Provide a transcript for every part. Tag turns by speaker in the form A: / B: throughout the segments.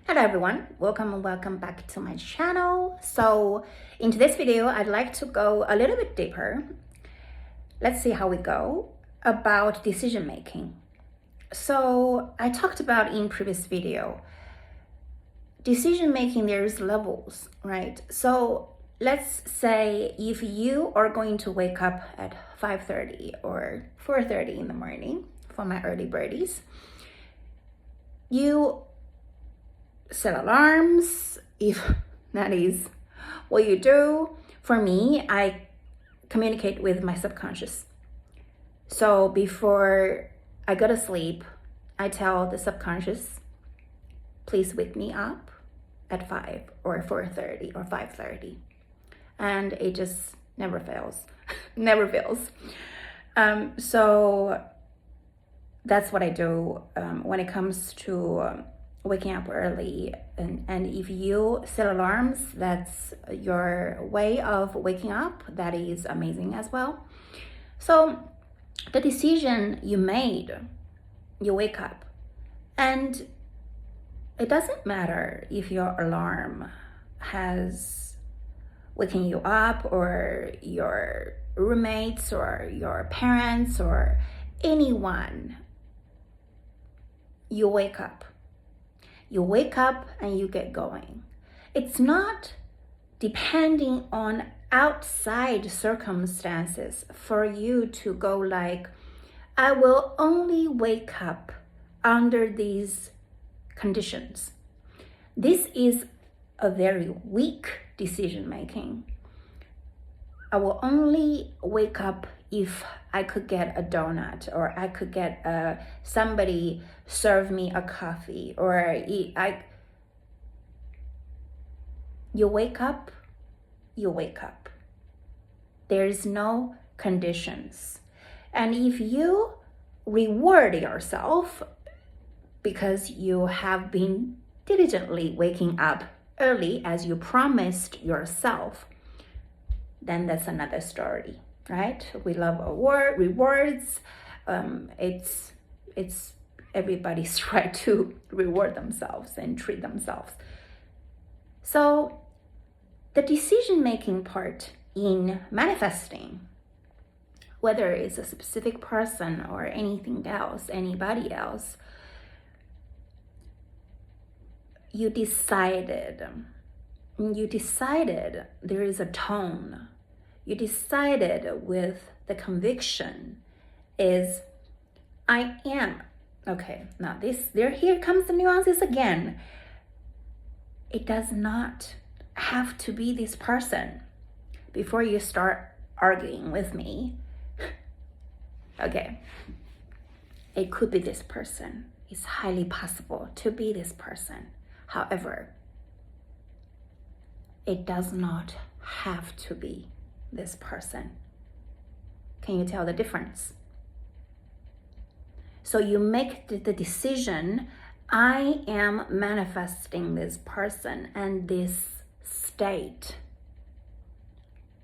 A: Hello everyone, welcome and welcome back to my channel. So in today's video, I'd like to go a little bit deeper. Let's see how we go about decision making. So I talked about in previous video, decision making, there's levels, right? So let's say if you are going to wake up at 5:30 or 4:30 in the morning for my early birdies, you set alarms, if that is what you do. For me, I communicate with my subconscious. So before I go to sleep, I tell the subconscious, please wake me up at 5 or 4:30 or 5:30. And it just never fails, never fails. So that's what I do when it comes to waking up early. And if you set alarms, that's your way of waking up. That is amazing as well. So the decision you made, you wake up, and it doesn't matter if your alarm has waking you up or your roommates or your parents or anyone. You wake up. You wake up and you get going. It's not depending on outside circumstances for you to go like, I will only wake up under these conditions. This is a very weak decision making. I will only wake up if I could get a donut, or I could get somebody serve me a coffee, or you wake up, you wake up. There's no conditions. And if you reward yourself because you have been diligently waking up early as you promised yourself, then that's another story, right? We love rewards. It's everybody's right to reward themselves and treat themselves. So the decision-making part in manifesting, whether it's a specific person or anything else, anybody else, you decided there is a tone. You decided with the conviction is, I am. Okay, now here comes the nuances again. It does not have to be this person before you start arguing with me. Okay, it could be this person. It's highly possible to be this person. However, it does not have to be this person. Can you tell the difference? So you make the decision, I am manifesting this person and this state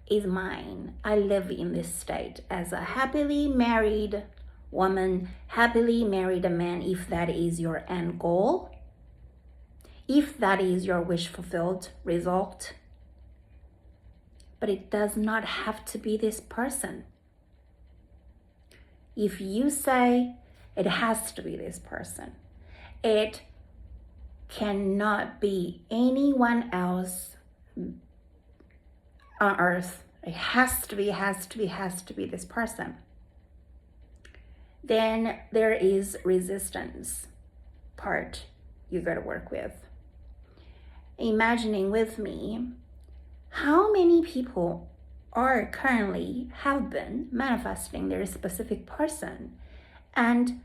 A: is mine. I live in this state as a happily married woman, happily married man, if that is your end goal, if that is your wish fulfilled result. But it does not have to be this person. If you say it has to be this person, it cannot be anyone else on earth. It has to be this person. Then there is resistance part you got to work with. Imagining with me, how many people are currently have been manifesting their specific person, and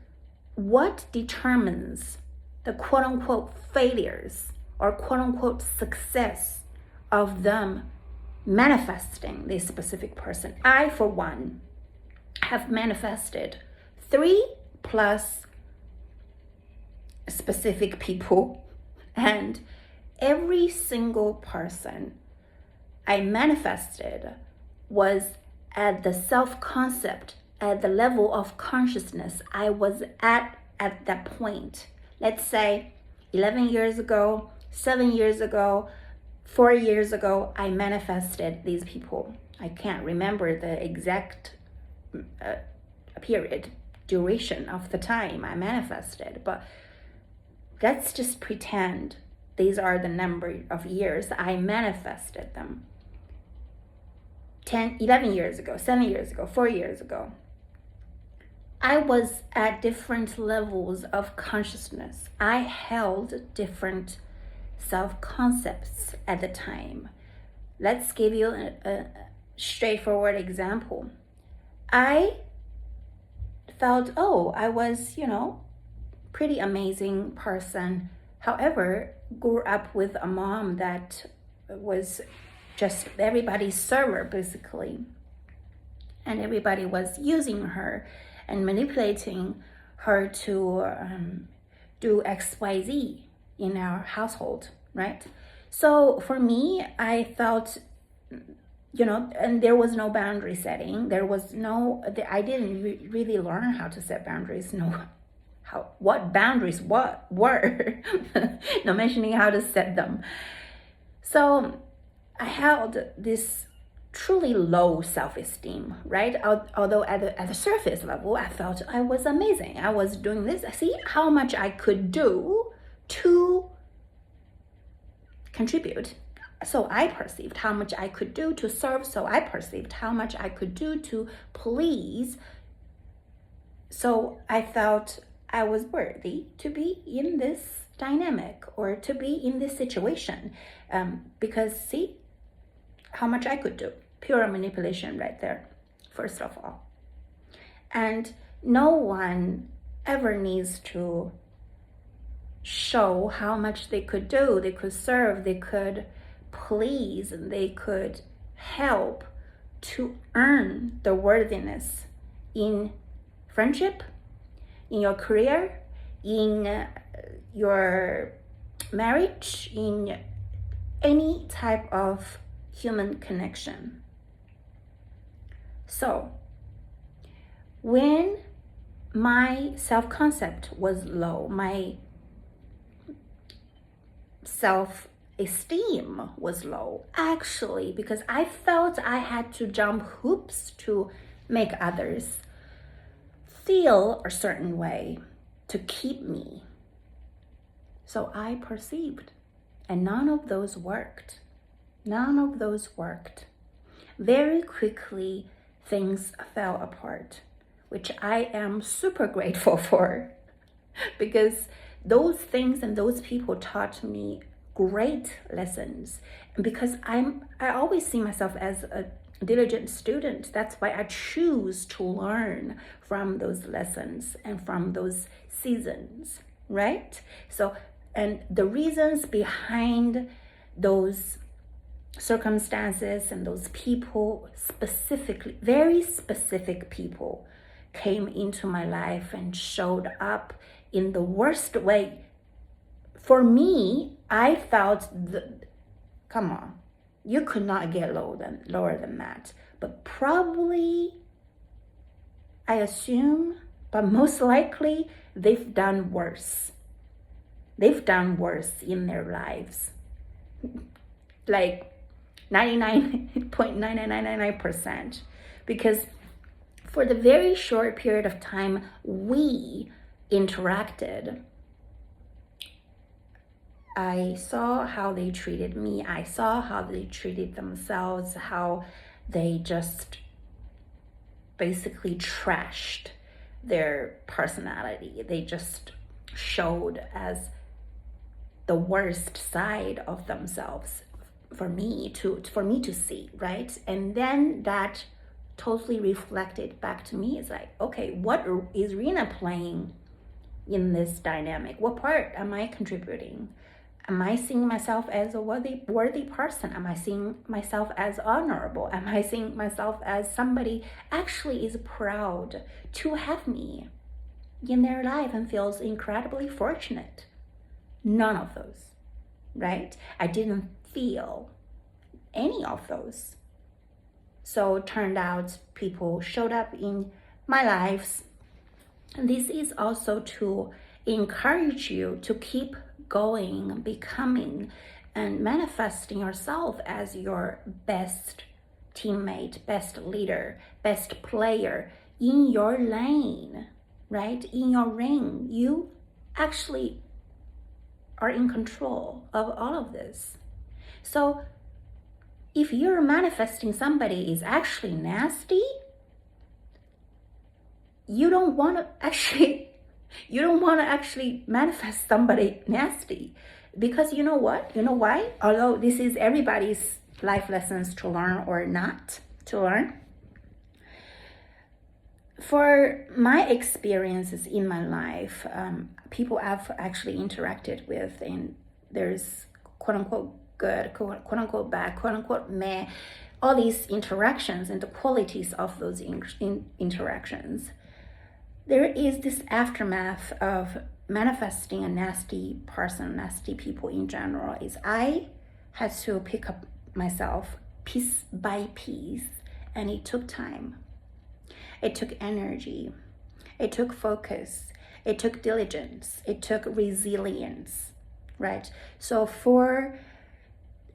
A: what determines the quote-unquote failures or quote-unquote success of them manifesting this specific person? I, for one, have manifested 3+ specific people, and every single person I manifested was at the self-concept, at the level of consciousness I was at that point. Let's say 11 years ago, 7 years ago, 4 years ago, I manifested these people. I can't remember the exact period, duration of the time I manifested, but let's just pretend these are the number of years I manifested them. 10, 11 years ago, 7 years ago, 4 years ago. I was at different levels of consciousness. I held different self-concepts at the time. Let's give you a straightforward example. I felt, I was, pretty amazing person. However, grew up with a mom that was just everybody's server, basically. And everybody was using her and manipulating her to do XYZ in our household, right? So for me, I felt, and there was no boundary setting. I didn't really learn how to set boundaries, what boundaries were, not mentioning how to set them. So I held this truly low self-esteem, right? Although at the surface level, I felt I was amazing. I was doing this. See how much I could do to contribute. So I perceived how much I could do to serve. So I perceived how much I could do to please. So I felt I was worthy to be in this dynamic or to be in this situation. Because see how much I could do. Pure manipulation right there, first of all. And no one ever needs to show how much they could do, they could serve, they could please, and they could help to earn the worthiness in friendship, in your career, in your marriage, in any type of human connection. So when my self-concept was low, my self-esteem was low, actually, because I felt I had to jump hoops to make others feel a certain way to keep me. So I perceived, and none of those worked. Very quickly, things fell apart, which I am super grateful for, because those things and those people taught me great lessons. And because I always see myself as a diligent student, that's why I choose to learn from those lessons and from those seasons, right? So, and the reasons behind those circumstances and those people, specifically, very specific people, came into my life and showed up in the worst way. For me, I felt, come on, you could not get lower than that. But probably, I assume, but most likely, they've done worse. They've done worse in their lives. Like 99.9999%. Because for the very short period of time we interacted, I saw how they treated me. I saw how they treated themselves, how they just basically trashed their personality. They just showed as the worst side of themselves for me to see, right? And then that totally reflected back to me. It's like, okay, what is Rena playing in this dynamic? What part am I contributing? Am I seeing myself as a worthy person? Am I seeing myself as honorable? Am I seeing myself as somebody actually is proud to have me in their life and feels incredibly fortunate? None of those, right? I didn't feel any of those. So it turned out people showed up in my lives. And this is also to encourage you to keep going, becoming, and manifesting yourself as your best teammate, best leader, best player in your lane, right? In your ring. You actually are in control of all of this. So if you're manifesting somebody is actually nasty, you don't want to actually manifest somebody nasty, because you know what? You know why? Although this is everybody's life lessons to learn or not to learn. For my experiences in my life, people I've actually interacted with, and there's quote unquote good, quote unquote bad, quote unquote meh, all these interactions and the qualities of those interactions. There is this aftermath of manifesting a nasty person, nasty people in general, is I had to pick up myself piece by piece, and it took time. It took energy. It took focus. It took diligence. It took resilience, right? So for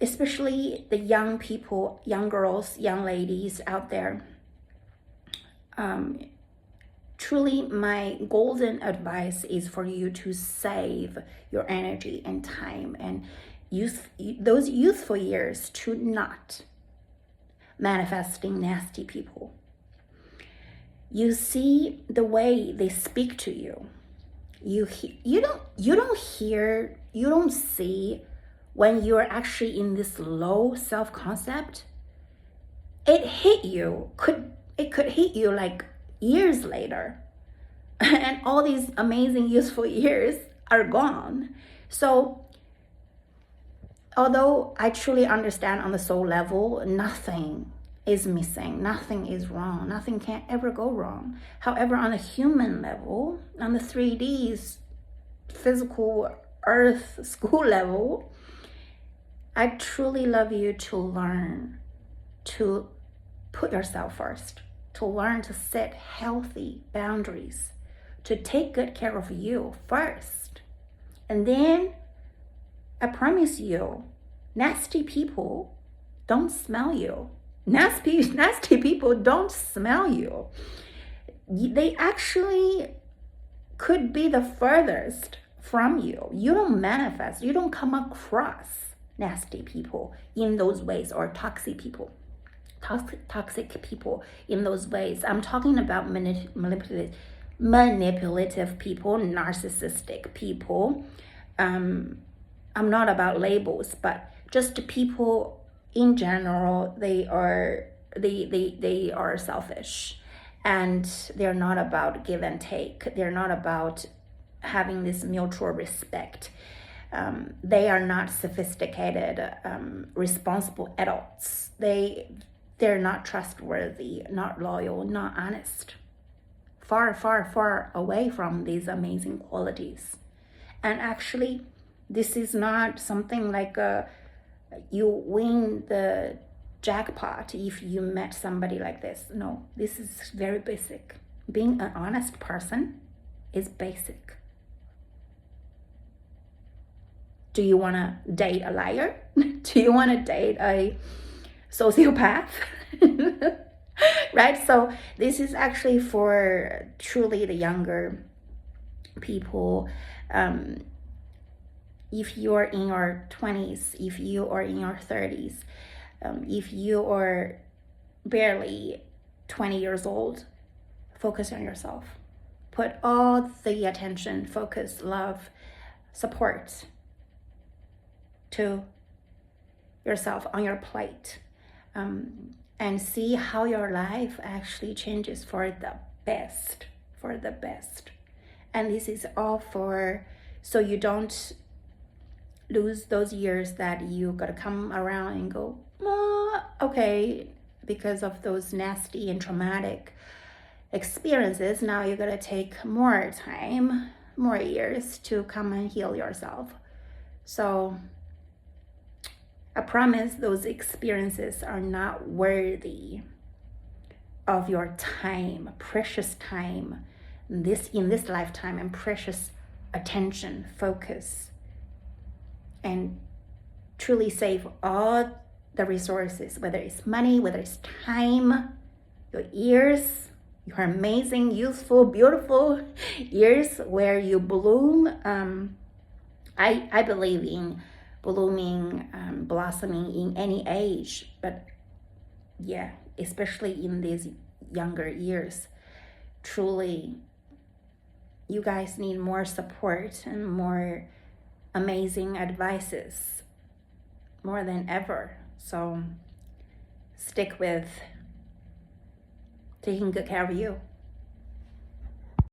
A: especially the young people, young girls, young ladies out there, truly my golden advice is for you to save your energy and time and those youthful years to not manifesting nasty people. You see the way they speak to you. You don't see when you're actually in this low self-concept. It could hit you like years later, and all these amazing useful years are gone. So although I truly understand on the soul level, nothing is missing, nothing is wrong, nothing can ever go wrong. However, on a human level, on the 3D's physical earth school level, I truly love you to learn to put yourself first, to learn to set healthy boundaries, to take good care of you first. And then I promise you, nasty people don't smell you. Nasty people don't smell you. They actually could be the furthest from you. You don't manifest, you don't come across nasty people in those ways, or toxic people in those ways. I'm talking about manipulative people, narcissistic people. I'm not about labels, but just people in general. They are selfish, and they're not about give and take. They're not about having this mutual respect. They are not sophisticated, responsible adults. They're not trustworthy, not loyal, not honest. Far, far, far away from these amazing qualities. And actually, this is not something like you win the jackpot if you met somebody like this. No, this is very basic. Being an honest person is basic. Do you want to date a liar? Do you want to date a sociopath? Right? So this is actually for truly the younger people. If you're in your 20s, if you are in your 30s, if you are barely 20 years old, focus on yourself. Put all the attention, focus, love, support to yourself on your plate, and see how your life actually changes for the best. And this is all so you don't lose those years that you gotta come around and go, okay, because of those nasty and traumatic experiences, now you gotta take more time, more years to come and heal yourself. So I promise those experiences are not worthy of your time, precious time, in this lifetime, and precious attention, focus, and truly save all the resources, whether it's money, whether it's time, your years, your amazing, useful, beautiful years where you bloom. I believe in blooming, blossoming in any age, but yeah, especially in these younger years. Truly, you guys need more support and more amazing advices more than ever. So stick with taking good care of you.